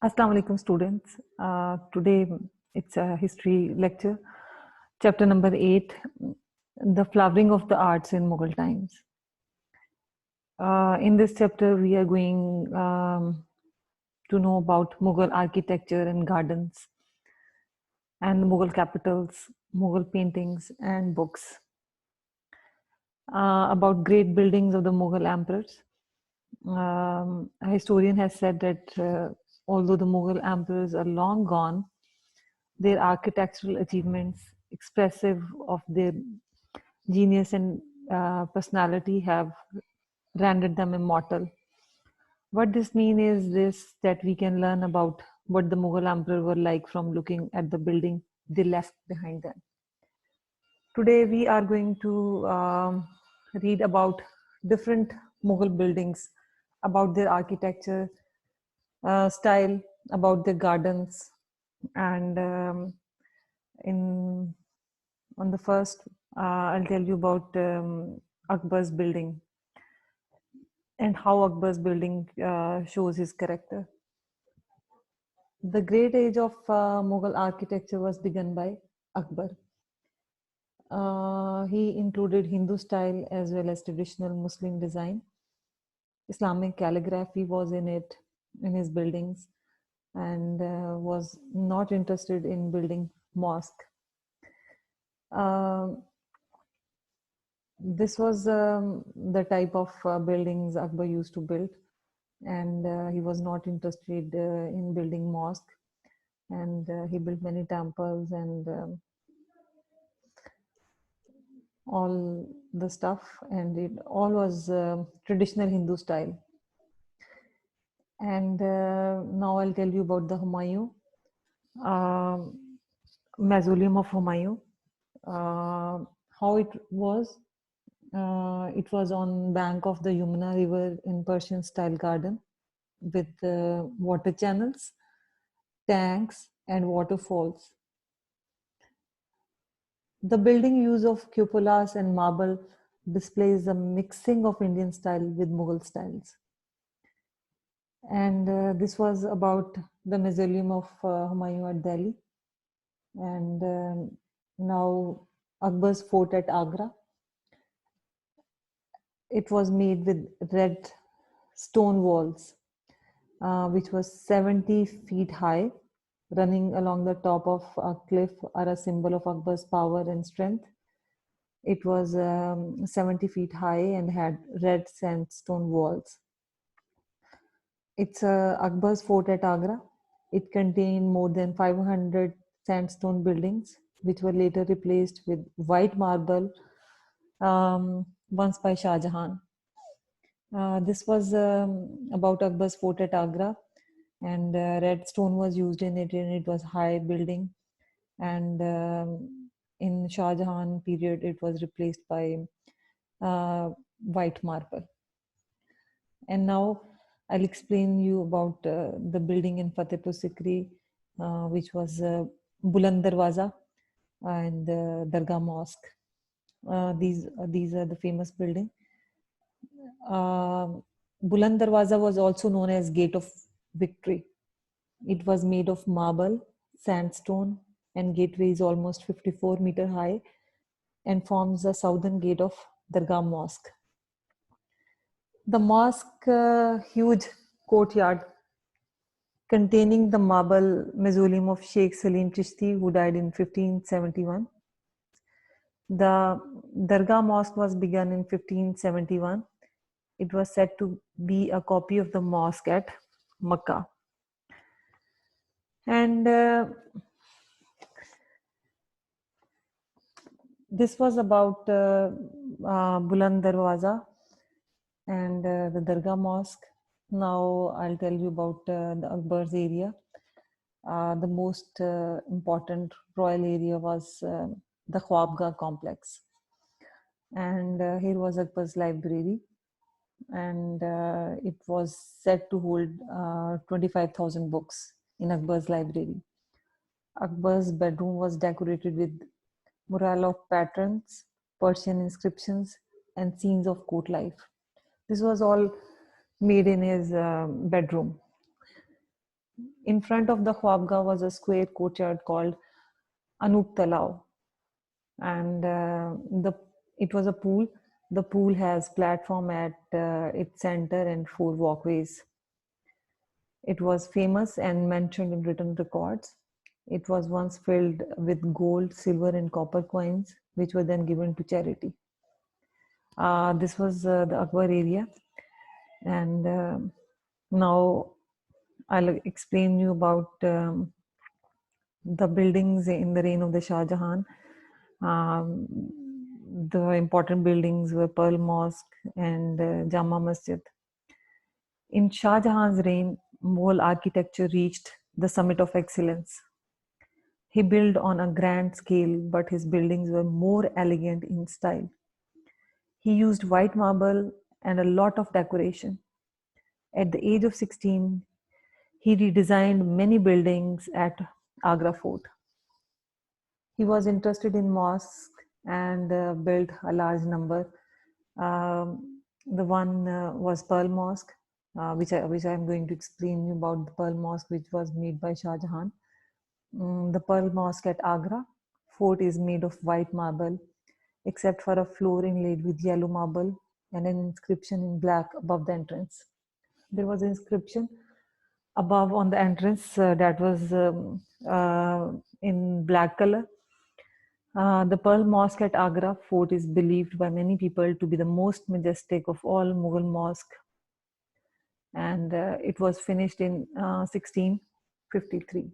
Assalamu alaikum students. Today it's a history lecture, chapter number 8, the flowering of the arts in Mughal times. In this chapter we are going to know about Mughal architecture and gardens and Mughal capitals, Mughal paintings and books. About great buildings of the Mughal emperors. A historian has said that although the Mughal emperors are long gone, their architectural achievements, expressive of their genius and personality, have rendered them immortal. What this means is this, that we can learn about what the Mughal emperor were like from looking at the building they left behind them. Today we are going to read about different Mughal buildings, about their architecture style, about their gardens, and on the first, I'll tell you about Akbar's building and how Akbar's building shows his character. The great age of Mughal architecture was begun by Akbar. He included Hindu style as well as traditional Muslim design. Islamic calligraphy was in his buildings, and was not interested in building mosque. This was the type of buildings Akbar used to build, and he was not interested in building mosque, and he built many temples and all the stuff, and it all was traditional Hindu style. And now I'll tell you about the Humayun, mausoleum of Humayun. How it was. It was on bank of the Yamuna River in Persian style garden with water channels, tanks and waterfalls. The building use of cupolas and marble displays a mixing of Indian style with Mughal styles. And this was about the mausoleum of Humayun at Delhi. And now Akbar's fort at Agra. It was made with red stone walls, which was 70 feet high, running along the top of a cliff, are a symbol of Akbar's power and strength. It was 70 feet high and had red sandstone walls. It's Akbar's fort at Agra. It contained more than 500 sandstone buildings, which were later replaced with white marble, once by Shah Jahan. This was about Akbar's fort at Agra, and red stone was used in it, and it was high building. And in Shah Jahan period, it was replaced by white marble. And now I'll explain you about the building in Fatehpur Sikri, which was Buland Darwaza and Dargah Mosque. These are the famous building. Buland Darwaza was also known as Gate of Victory. It was made of marble, sandstone, and gateway is almost 54-meter high and forms the southern gate of Dargah Mosque. The mosque, huge courtyard containing the marble mausoleum of Sheikh Salim Chishti, who died in 1571. The Dargah Mosque was begun in 1571. It was said to be a copy of the mosque at Makkah. And this was about Buland Darwaza and the Dargah Mosque. Now I'll tell you about the Akbar's area. The most important royal area was the Habakkuk Complex. And here was Akbar's library. And it was said to hold 25,000 books in Akbar's library. Akbar's bedroom was decorated with mural of patterns, Persian inscriptions, and scenes of court life. This was all made in his bedroom. In front of the Khwabga was a square courtyard called Anup Talao, and it was a pool. The pool has platform at its center and 4 walkways. It was famous and mentioned in written records. It was once filled with gold, silver, and copper coins, which were then given to charity. This was the Akbar area, and now I'll explain you about the buildings in the reign of the Shah Jahan. Um, the important buildings were Pearl Mosque and Jama Masjid. In Shah Jahan's reign, Mughal architecture reached the summit of excellence. He built on a grand scale, but his buildings were more elegant in style. He used white marble and a lot of decoration. At the age of 16, he redesigned many buildings at Agra Fort. He was interested in mosques and built a large number. The one was Pearl Mosque, which I'm going to explain you about the Pearl Mosque, which was made by Shah Jahan. The Pearl Mosque at Agra fort is made of white marble, except for a floor inlaid with yellow marble and an inscription in black above the entrance. There was an inscription above on the entrance that was in black color. The Pearl Mosque at Agra fort is believed by many people to be the most majestic of all Mughal mosques, and it was finished in 1653.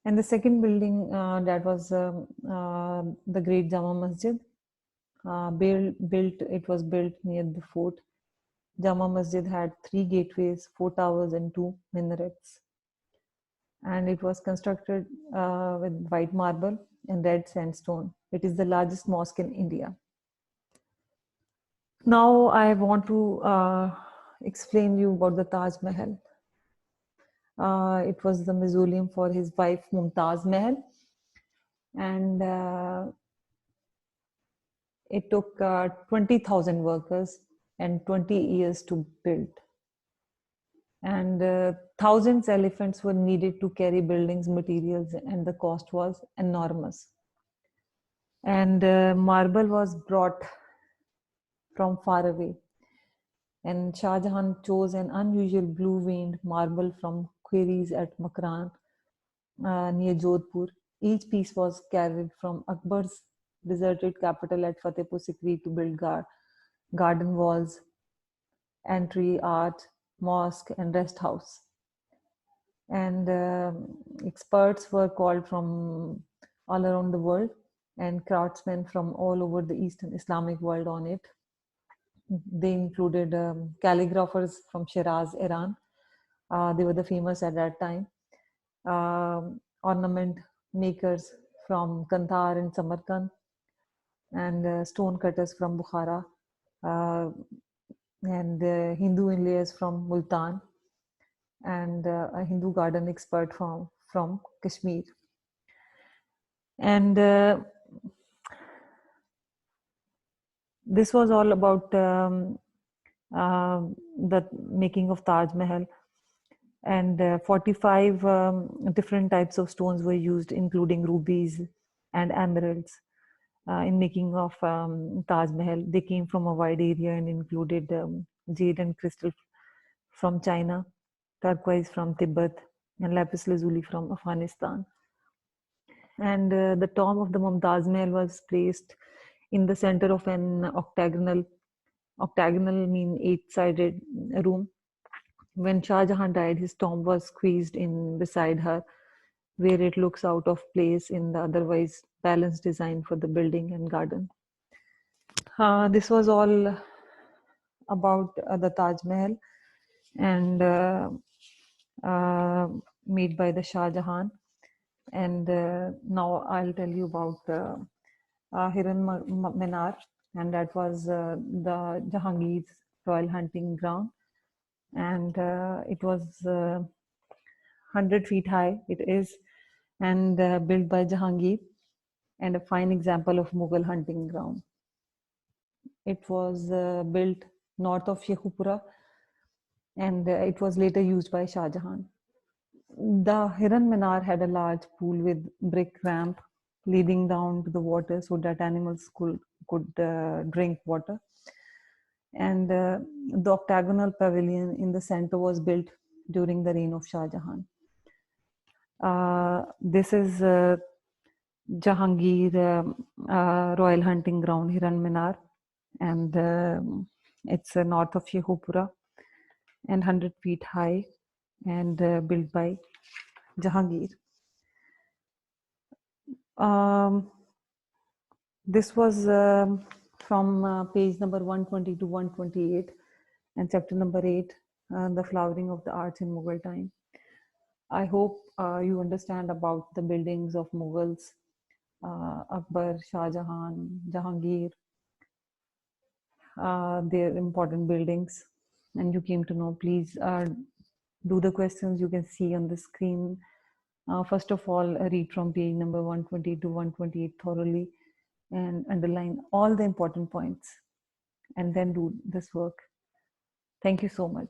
And the second building that was the Great Jama Masjid, it was built near the fort. Jama Masjid had 3 gateways, 4 towers, and 2 minarets. And it was constructed with white marble and red sandstone. It is the largest mosque in India. Now I want to explain you about the Taj Mahal. It was the mausoleum for his wife Mumtaz Mahal, and it took 20,000 workers and 20 years to build. And thousands elephants were needed to carry buildings materials, and the cost was enormous. And marble was brought from far away. And Shah Jahan chose an unusual blue-veined marble from quarries at Makran near Jodhpur. Each piece was carried from Akbar's deserted capital at Fatehpur Sikri to build garden walls, entry, arch, mosque, and rest house. And experts were called from all around the world, and craftsmen from all over the Eastern Islamic world on it. They included calligraphers from Shiraz, Iran. They were the famous at that time. Ornament makers from Kandahar and Samarkand, and stone cutters from Bukhara, and Hindu inlayers from Multan, and a Hindu garden expert from Kashmir. And this was all about the making of Taj Mahal. And 45 different types of stones were used, including rubies and emeralds, in making of Taj Mahal. They came from a wide area and included jade and crystal from China, turquoise from Tibet, and lapis lazuli from Afghanistan. And the tomb of the Mumtaz Mahal was placed in the center of an octagonal mean 8-sided room. When Shah Jahan died, his tomb was squeezed in beside her, where it looks out of place in the otherwise balanced design for the building and garden. This was all about the Taj Mahal, and made by the Shah Jahan. And now I'll tell you about Heron Minar, and that was the Jahangir's royal hunting ground. And it was 100 feet high, it is, and built by Jahangir, and a fine example of Mughal hunting ground. It was built north of Sheikhupura, and it was later used by Shah Jahan. The Heron Minar had a large pool with brick ramp leading down to the water so that animals could drink water. And the octagonal pavilion in the center was built during the reign of Shah Jahan. This is Jahangir Royal Hunting Ground, Heron Minar, and it's north of Sheikhupura and 100 feet high and built by Jahangir. This was from page number 120 to 128 and chapter number 8, the flowering of the arts in Mughal time. I hope you understand about the buildings of Mughals, Akbar, Shah Jahan, Jahangir, their important buildings, and you came to know. Please do the questions you can see on the screen. First of all, read from page number 120 to 128 thoroughly and underline all the important points, and then do this work. Thank you so much.